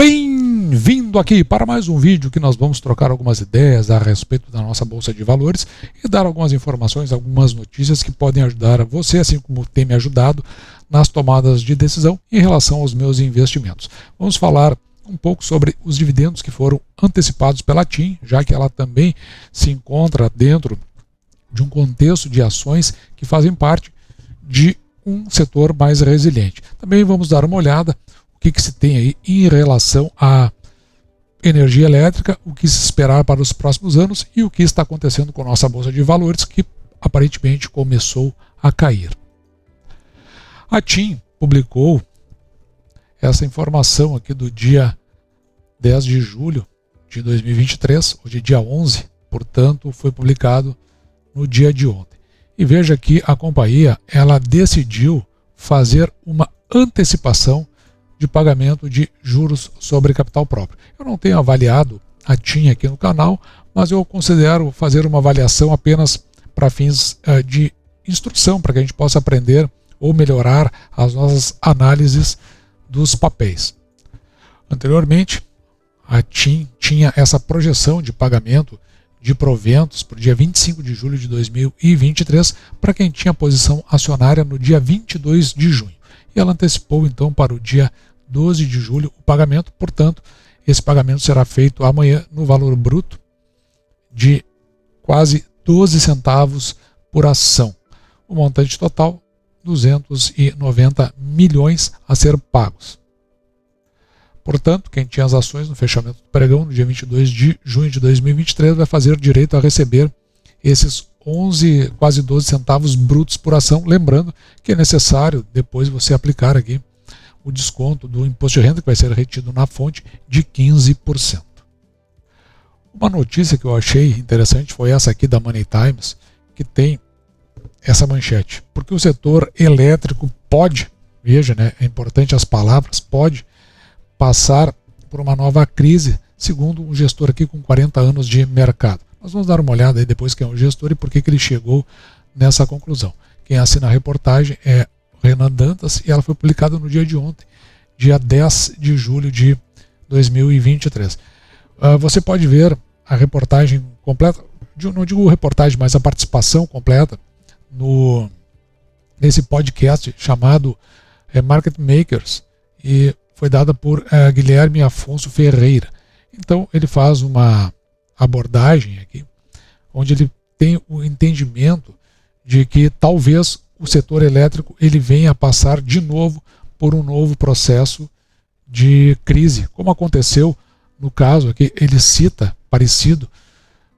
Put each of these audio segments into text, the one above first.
Bem-vindo aqui para mais um vídeo que nós vamos trocar algumas ideias a respeito da nossa Bolsa de Valores e dar algumas informações, algumas notícias que podem ajudar você, assim como tem me ajudado nas tomadas de decisão em relação aos meus investimentos. Vamos falar um pouco sobre os dividendos que foram antecipados pela TIM, já que ela também se encontra dentro de um contexto de ações que fazem parte de um setor mais resiliente. Também vamos dar uma olhada o que se tem aí em relação à energia elétrica, o que se esperar para os próximos anos e o que está acontecendo com a nossa Bolsa de Valores, que aparentemente começou a cair. A TIM publicou essa informação aqui do dia 10 de julho de 2023, hoje é dia 11, portanto foi publicado no dia de ontem. E veja que a companhia ela decidiu fazer uma antecipação de pagamento de juros sobre capital próprio. Eu não tenho avaliado a TIM aqui no canal, mas eu considero fazer uma avaliação apenas para fins de instrução, para que a gente possa aprender ou melhorar as nossas análises dos papéis. Anteriormente, a TIM tinha essa projeção de pagamento de proventos para o dia 25 de julho de 2023 para quem tinha posição acionária no dia 22 de junho. E ela antecipou então para o dia 12 de julho o pagamento, portanto, esse pagamento será feito amanhã no valor bruto de quase 12 centavos por ação. O montante total, 290 milhões a ser pagos. Portanto, quem tinha as ações no fechamento do pregão no dia 22 de junho de 2023 vai fazer direito a receber esses 11, quase 12 centavos brutos por ação. Lembrando que é necessário depois você aplicar aqui o desconto do imposto de renda que vai ser retido na fonte de 15%. Uma notícia que eu achei interessante foi essa aqui da Money Times, que tem essa manchete. Porque o setor elétrico pode, veja, né, é importante as palavras, pode passar por uma nova crise, segundo um gestor aqui com 40 anos de mercado. Nós vamos dar uma olhada aí depois quem é o gestor e por que ele chegou nessa conclusão. Quem assina a reportagem é Renan Dantas e ela foi publicada no dia de ontem, dia 10 de julho de 2023. Você pode ver a reportagem completa, não digo reportagem, mas a participação completa nesse podcast chamado Market Makers e foi dada por Guilherme Afonso Ferreira. Então ele faz uma abordagem aqui, onde ele tem o entendimento de que talvez o setor elétrico ele venha a passar de novo por um novo processo de crise, como aconteceu no caso aqui, ele cita parecido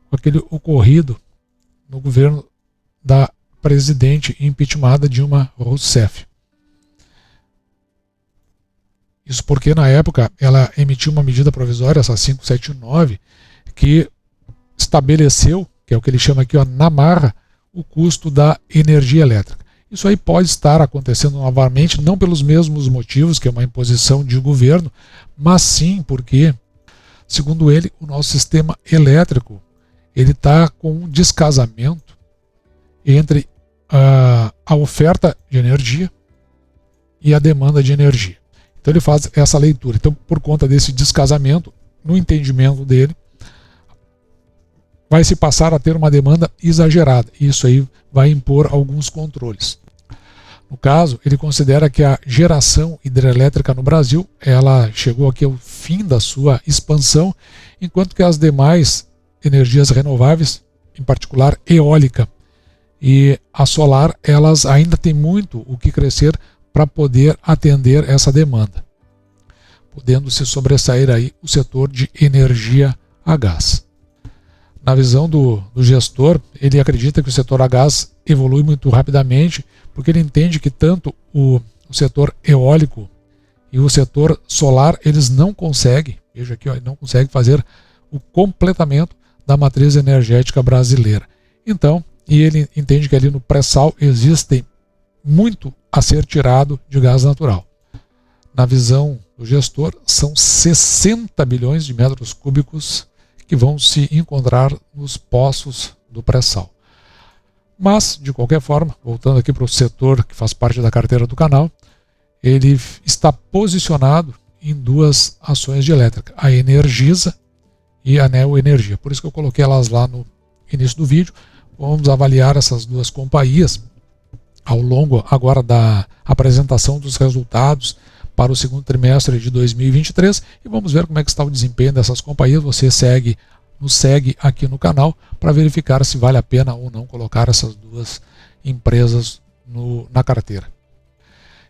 com aquele ocorrido no governo da presidente impeachmentada Dilma Rousseff. Isso porque na época ela emitiu uma medida provisória, essa 579, que estabeleceu, que é o que ele chama aqui, ó, na marra, o custo da energia elétrica. Isso aí pode estar acontecendo novamente, não pelos mesmos motivos, que é uma imposição de governo, mas sim porque, segundo ele, o nosso sistema elétrico ele está com um descasamento entre a oferta de energia e a demanda de energia. Então ele faz essa leitura. Então, por conta desse descasamento, no entendimento dele, vai se passar a ter uma demanda exagerada. Isso aí vai impor alguns controles. No caso, ele considera que a geração hidrelétrica no Brasil, ela chegou aqui ao fim da sua expansão, enquanto que as demais energias renováveis, em particular eólica e a solar, elas ainda têm muito o que crescer para poder atender essa demanda, podendo se sobressair aí o setor de energia a gás. Na visão do gestor, ele acredita que o setor a gás evolui muito rapidamente, porque ele entende que tanto o setor eólico e o setor solar, eles não conseguem, veja aqui, ó, não conseguem fazer o completamento da matriz energética brasileira. Então, e ele entende que ali no pré-sal existem muito a ser tirado de gás natural. Na visão do gestor, são 60 bilhões de metros cúbicos que vão se encontrar nos poços do pré-sal. Mas, de qualquer forma, voltando aqui para o setor que faz parte da carteira do canal, ele está posicionado em duas ações de elétrica, a Energisa e a Neo Energia. Por isso que eu coloquei elas lá no início do vídeo. Vamos avaliar essas duas companhias ao longo agora da apresentação dos resultados para o segundo trimestre de 2023 e vamos ver como é que está o desempenho dessas companhias. Você nos segue aqui no canal para verificar se vale a pena ou não colocar essas duas empresas na carteira.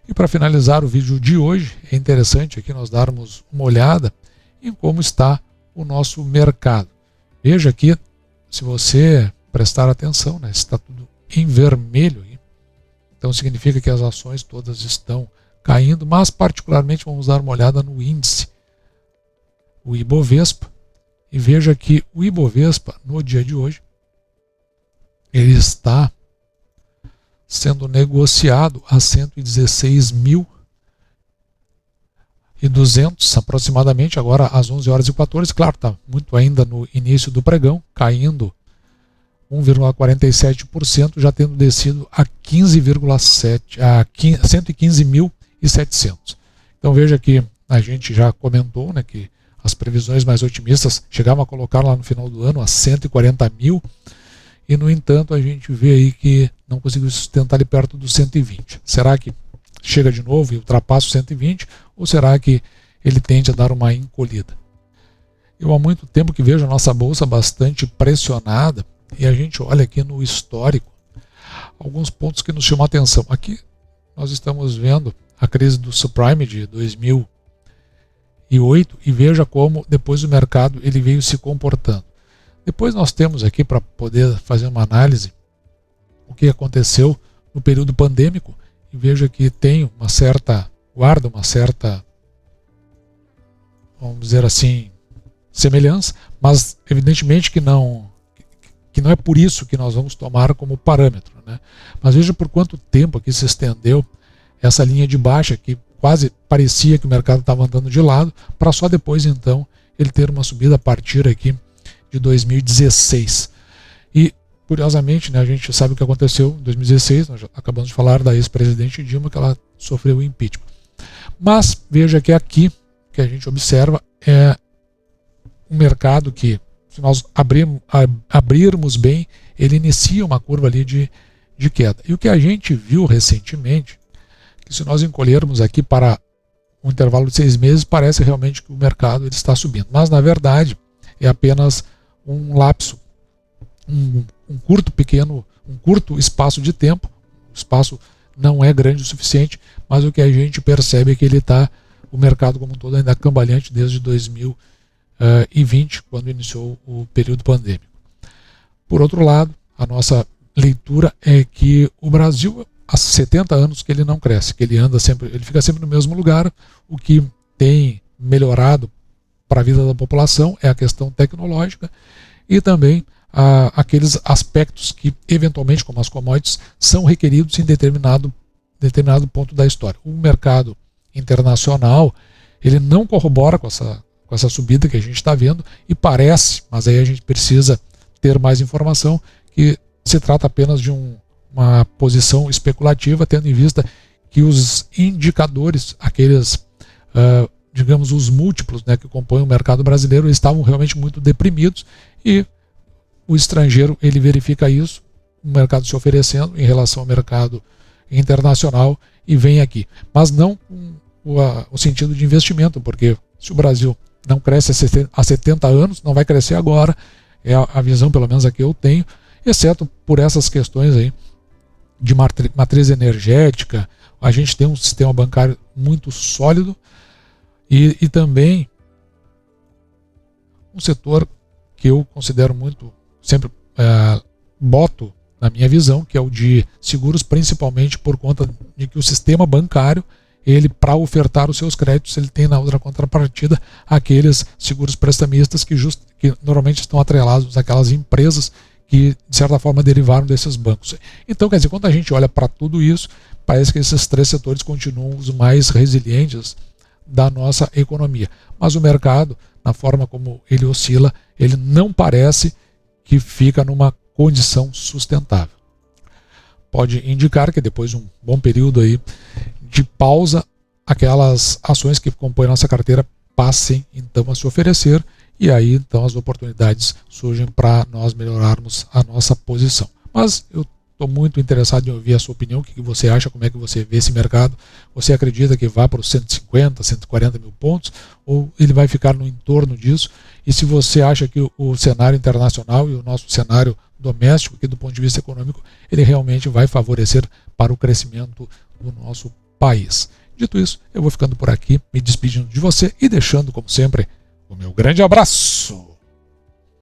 E para finalizar o vídeo de hoje, é interessante aqui nós darmos uma olhada em como está o nosso mercado. Veja aqui, se você prestar atenção, né, está tudo em vermelho. Então significa que as ações todas estão caindo, mas particularmente vamos dar uma olhada no índice, o Ibovespa. E veja que o Ibovespa, no dia de hoje, ele está sendo negociado a 116.200 aproximadamente, agora às 11h14. Claro, está muito ainda no início do pregão, caindo 1,47%, já tendo descido a 115.700. Então veja que a gente já comentou, né, que as previsões mais otimistas chegavam a colocar lá no final do ano a 140 mil, e no entanto a gente vê aí que não conseguiu sustentar ali perto dos 120. Será que chega de novo e ultrapassa os 120, ou será que ele tende a dar uma encolhida? Eu há muito tempo que vejo a nossa bolsa bastante pressionada, e a gente olha aqui no histórico alguns pontos que nos chamam a atenção. Aqui nós estamos vendo a crise do subprime de 2008 e veja como depois o mercado ele veio se comportando. Depois nós temos aqui, para poder fazer uma análise, o que aconteceu no período pandêmico, e veja que tem guarda uma certa, vamos dizer assim, semelhança, mas evidentemente que não é por isso que nós vamos tomar como parâmetro, né? Mas veja por quanto tempo aqui se estendeu essa linha de baixa, que quase parecia que o mercado estava andando de lado, para só depois então ele ter uma subida a partir aqui de 2016. E curiosamente, né, a gente sabe o que aconteceu em 2016, nós já acabamos de falar da ex-presidente Dilma, que ela sofreu o impeachment. Mas veja que aqui que a gente observa é um mercado que, se nós abrirmos bem, ele inicia uma curva ali de queda. E o que a gente viu recentemente, que se nós encolhermos aqui para um intervalo de 6 meses, parece realmente que o mercado ele está subindo. Mas, na verdade, é apenas um lapso, um curto espaço de tempo. O espaço não é grande o suficiente, mas o que a gente percebe é que o mercado como um todo ainda cambaleante desde 2020, quando iniciou o período pandêmico. Por outro lado, a nossa leitura é que o Brasil, há 70 anos que ele não cresce, que ele fica sempre no mesmo lugar. O que tem melhorado para a vida da população é a questão tecnológica e também aqueles aspectos que, eventualmente, como as commodities, são requeridos em determinado ponto da história. O mercado internacional ele não corrobora com essa subida que a gente está vendo, e parece, mas aí a gente precisa ter mais informação, que se trata apenas de uma posição especulativa, tendo em vista que os indicadores, aqueles, digamos, os múltiplos, né, que compõem o mercado brasileiro, estavam realmente muito deprimidos, e o estrangeiro ele verifica isso, o mercado se oferecendo em relação ao mercado internacional, e vem aqui. Mas não com o sentido de investimento, porque se o Brasil não cresce há 70 anos, não vai crescer agora, é a visão pelo menos aqui eu tenho, exceto por essas questões aí de matriz energética. A gente tem um sistema bancário muito sólido e também um setor que eu considero muito, sempre boto na minha visão, que é o de seguros, principalmente por conta de que o sistema bancário, ele, para ofertar os seus créditos, ele tem na outra contrapartida aqueles seguros prestamistas que normalmente estão atrelados àquelas empresas que, de certa forma, derivaram desses bancos. Então, quer dizer, quando a gente olha para tudo isso, parece que esses três setores continuam os mais resilientes da nossa economia. Mas o mercado, na forma como ele oscila, ele não parece que fica numa condição sustentável. Pode indicar que depois de um bom período aí de pausa, aquelas ações que compõem nossa carteira passem então a se oferecer, e aí então as oportunidades surgem para nós melhorarmos a nossa posição. Mas eu estou muito interessado em ouvir a sua opinião, o que você acha, como é que você vê esse mercado. Você acredita que vá para os 150, 140 mil pontos, ou ele vai ficar no entorno disso? E se você acha que o cenário internacional e o nosso cenário doméstico, aqui do ponto de vista econômico, ele realmente vai favorecer para o crescimento do nosso país. Dito isso, eu vou ficando por aqui, me despedindo de você e deixando, como sempre, o meu grande abraço.